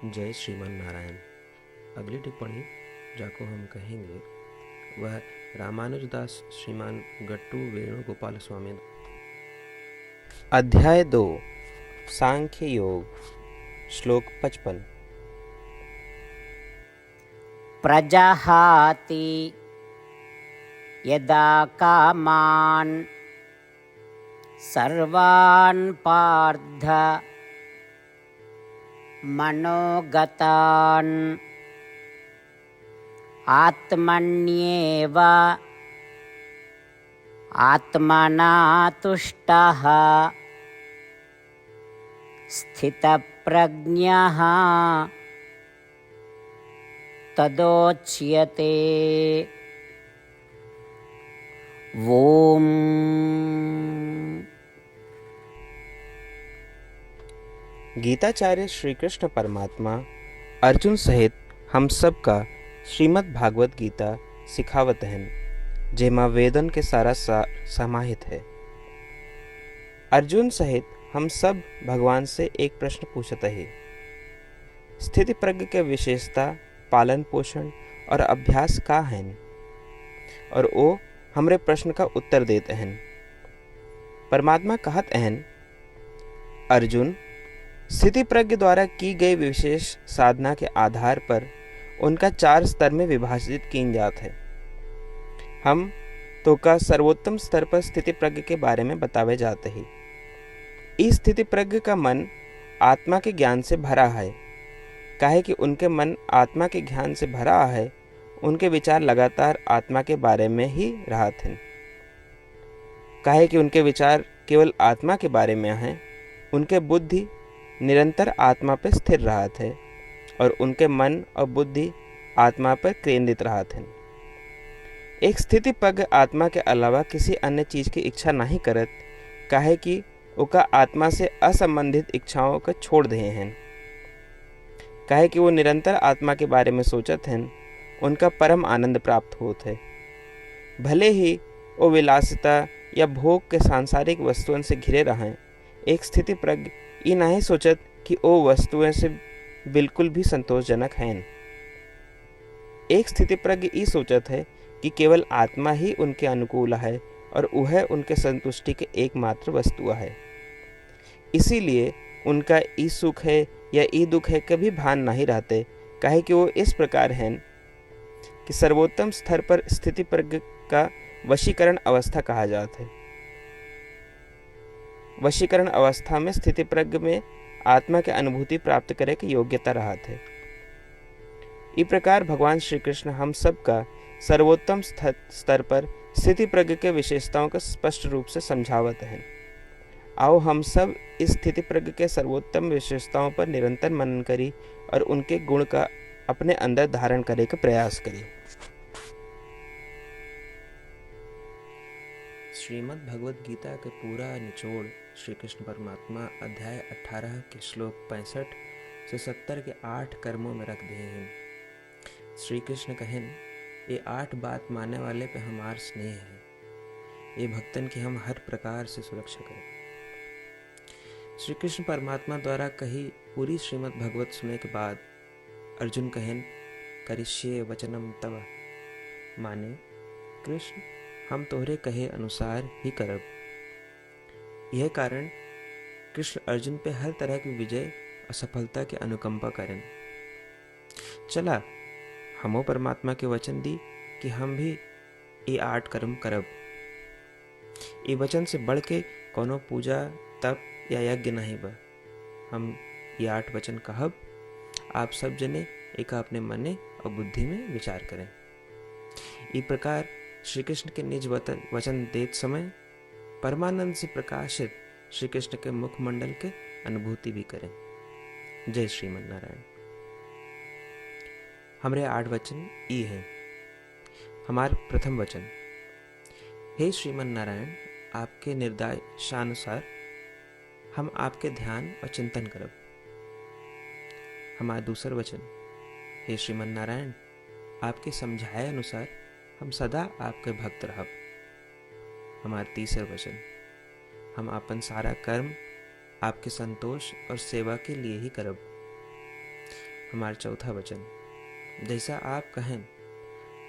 जय श्रीमान नारायण। अगली टिप्पणी जाको हम कहेंगे वह रामानुजदास श्रीमान गट्टू वेणुगोपाल स्वामी। अध्याय 2 सांख्य योग श्लोक 55। प्रजहाति यदा कामान् सर्वान् पार्थ मनोगतान् आत्मन्येव आत्मना तुष्टः स्थितप्रज्ञः तदोच्यते। ओम। गीताचार्य श्री कृष्ण परमात्मा अर्जुन सहित हम सब का श्रीमद् भागवत गीता सिखावत हैं, जेमा वेदन के सारा समाहित है। अर्जुन सहित हम सब भगवान से एक प्रश्न पूछते हैं। स्थिति प्रज्ञ के विशेषता, पालन पोषण और अभ्यास का है, और वो हमरे प्रश्न का उत्तर देते हैं। परमात्मा कहते हैं, अर्जुन, स्थिति प्रज्ञ द्वारा की गई विशेष साधना के आधार पर उनका 4 स्तर में विभाजित किया जाता है। हम तो का सर्वोत्तम स्तर पर स्थिति प्रज्ञ के बारे में बतावे जाते हैं। इस स्थिति प्रज्ञ का मन आत्मा के ज्ञान से भरा है। काहे कि उनके मन आत्मा के ज्ञान से भरा है, उनके विचार लगातार आत्मा के बारे में ही रहते हैं। काहे कि उनके विचार केवल आत्मा के बारे में हैं, उनके बुद्धि निरंतर आत्मा पर स्थिर रहते हैं और उनके मन और बुद्धि आत्मा पर केंद्रित रहते हैं। एक स्थिति प्रज्ञ आत्मा के अलावा किसी अन्य चीज की इच्छा नहीं करत, काहे कि उनका आत्मा से असंबंधित इच्छाओं को छोड़ दे हैं। काहे कि वो निरंतर आत्मा के बारे में सोचत हैं, उनका परम आनंद प्राप्त होत है। भले ही वो विलासिता या भोग के सांसारिक वस्तुओं से घिरे रहें, एक स्थिति प्रज्ञ ये नहीं सोचत कि वो वस्तुएं से बिल्कुल भी संतोषजनक हैं। एक स्थिति प्रज्ञ ये सोचत है कि केवल आत्मा ही उनके अनुकूल है और वह उनके संतुष्टि के एकमात्र वस्तु है। इसीलिए उनका ई सुख है या ई दुख है कभी भान नहीं रहते, काहे कि वो इस प्रकार हैं कि सर्वोत्तम स्तर पर स्थिति प्रज्ञ का वशीकरण अवस्था कहा जाता है। वशीकरण अवस्था में स्थिति प्रज्ञ में आत्मा के अनुभूति प्राप्त करे की योग्यता रहत है। इस प्रकार भगवान श्री कृष्ण हम सब का सर्वोत्तम स्तर पर स्थिति प्रज्ञ के विशेषताओं को स्पष्ट रूप से समझावत हैं। आओ हम सब इस स्थिति प्रज्ञ के सर्वोत्तम विशेषताओं पर निरंतर मनन करी और उनके गुण का अपने अंदर धारण करे का प्रयास करी। श्रीमद् भगवत गीता के पूरा निचोड़ श्री कृष्ण परमात्मा अध्याय 18 के श्लोक 65 से 70 के 8 कर्मों में रख दिए हैं। श्री कृष्ण कहें, ये 8 बात मानने वाले पे हमार स्नेह है, ये भक्तन की हम हर प्रकार से सुरक्षा करें। श्री कृष्ण परमात्मा द्वारा कही पूरी श्रीमद् भगवत सुनने के बाद अर्जुन कहें, करिष्ये वचनम तव, माने कृष्ण हम तोहरे कहे अनुसार ही करब। यह कारण कृष्ण अर्जुन पे हर तरह की विजय और सफलता की अनुकंपा करें। चला हमो परमात्मा के वचन दी कि हम भी ये 8 कर्म करब। ये वचन से बढ़ के कोनो पूजा तप या यज्ञ नहीं बा। हम ये 8 वचन कहब, आप सब जने एक अपने मने और बुद्धि में विचार करें। इस प्रकार श्री कृष्ण के निज वचन देते समय परमानंद से प्रकाशित श्री कृष्ण के मुखमंडल के अनुभूति भी करें। जय श्रीमन नारायण। हमारे 8 वचन ये हैं। हमार प्रथम वचन, हे श्रीमन नारायण, आपके निर्देशानुसार हम आपके ध्यान और चिंतन करब। हमारा दूसरा वचन, हे श्रीमन नारायण, आपके समझाए अनुसार हम सदा आपके भक्त रहब। हमारा तीसरा वचन, हम अपन सारा कर्म आपके संतोष और सेवा के लिए ही करब। हमारा चौथा वचन, जैसा आप कहें।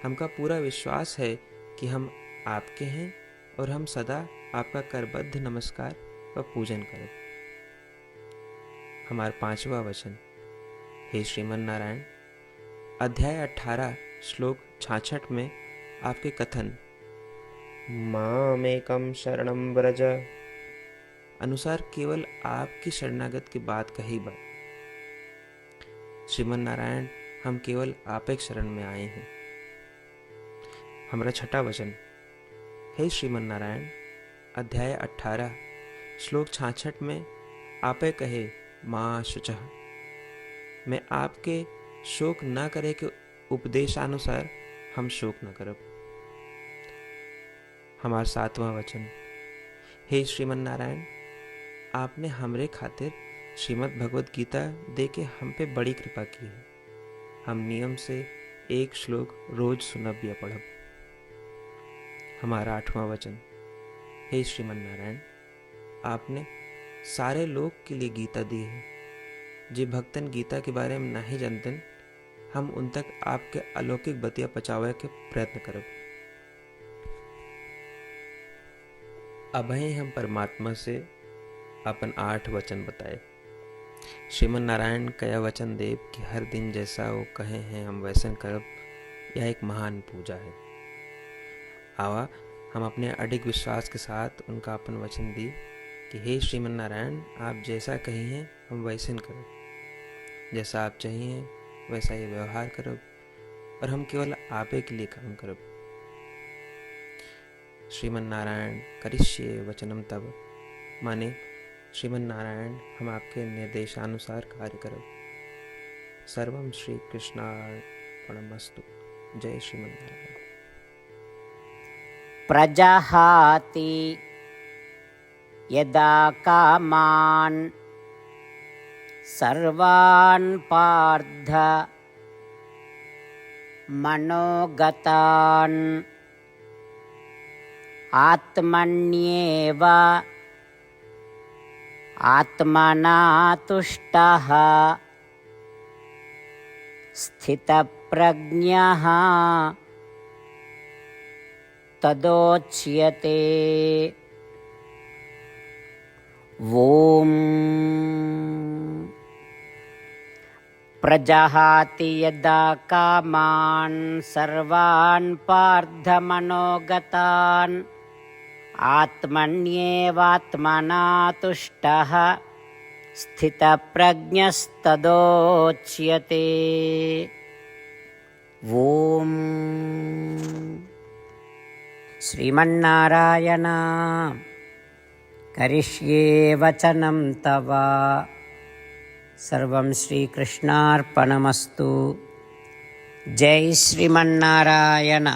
हमका पूरा विश्वास है कि हम आपके हैं और हम सदा आपका करबद्ध नमस्कार व पूजन करें। हमारा पांचवा वचन, हे श्रीमन नारायण, अध्याय 18 श्लोक 66 में आपके कथन मामेकम शरणम व्रज अनुसार केवल आपकी शरणागत की बात कही बा। श्रीमन नारायण, हम केवल आप एक शरण में आए हैं। हमारा छठा वचन, हे श्रीमन नारायण, अध्याय 18 श्लोक 66 में आपे कहे माँ शुचः, मैं आपके शोक न करे के उपदेशानुसार हम शोक न करब। हमारा सातवां वचन, हे श्रीमन नारायण, आपने हमरे खातिर श्रीमद् भगवत गीता दे के हम पे बड़ी कृपा की है। हम नियम से एक श्लोक रोज सुनब या पढ़ब। हमारा आठवां वचन, हे श्रीमन नारायण, आपने सारे लोग के लिए गीता दी है। जे भक्तन गीता के बारे में नहीं जानतन, हम उन तक आपके अलौकिक बतिया पहुंचावे के प्रयत्न करब। अभय हम परमात्मा से अपन 8 वचन बताए। श्रीमन नारायण कया वचन देव कि हर दिन जैसा वो कहे हैं हम वैसन करब, यह एक महान पूजा है। आवा हम अपने अडिग विश्वास के साथ उनका अपन वचन दी कि हे श्रीमन नारायण, आप जैसा कही हैं हम वैसन करब, जैसा आप चाहिए वैसा ये व्यवहार करब और हम केवल आपे के लिए काम करब। श्रीमन नारायण करिष्ये वचनम तब, माने श्रीमन नारायण हम आपके निर्देशानुसार कार्य करब। सर्वम श्री कृष्णार्पणमस्तु। जय श्रीमन नारायण। प्रजहाति यदा कामान् सर्वान् पार्थ मनोगतान् आत्मन्येव आत्मना तुष्टः स्थितप्रज्ञः तदोच्यते। ॐ प्रजहाति यदा कामान् सर्वान् पार्थ मनोगतान् आत्मन्येवात्मना तुष्टः स्थितप्रज्ञस्तदोच्यते। ॐ श्रीमन्नारायण करिष्ये वचनं तव। सर्वं श्रीकृष्णार्पणमस्तु। जय श्रीमन्नारायण।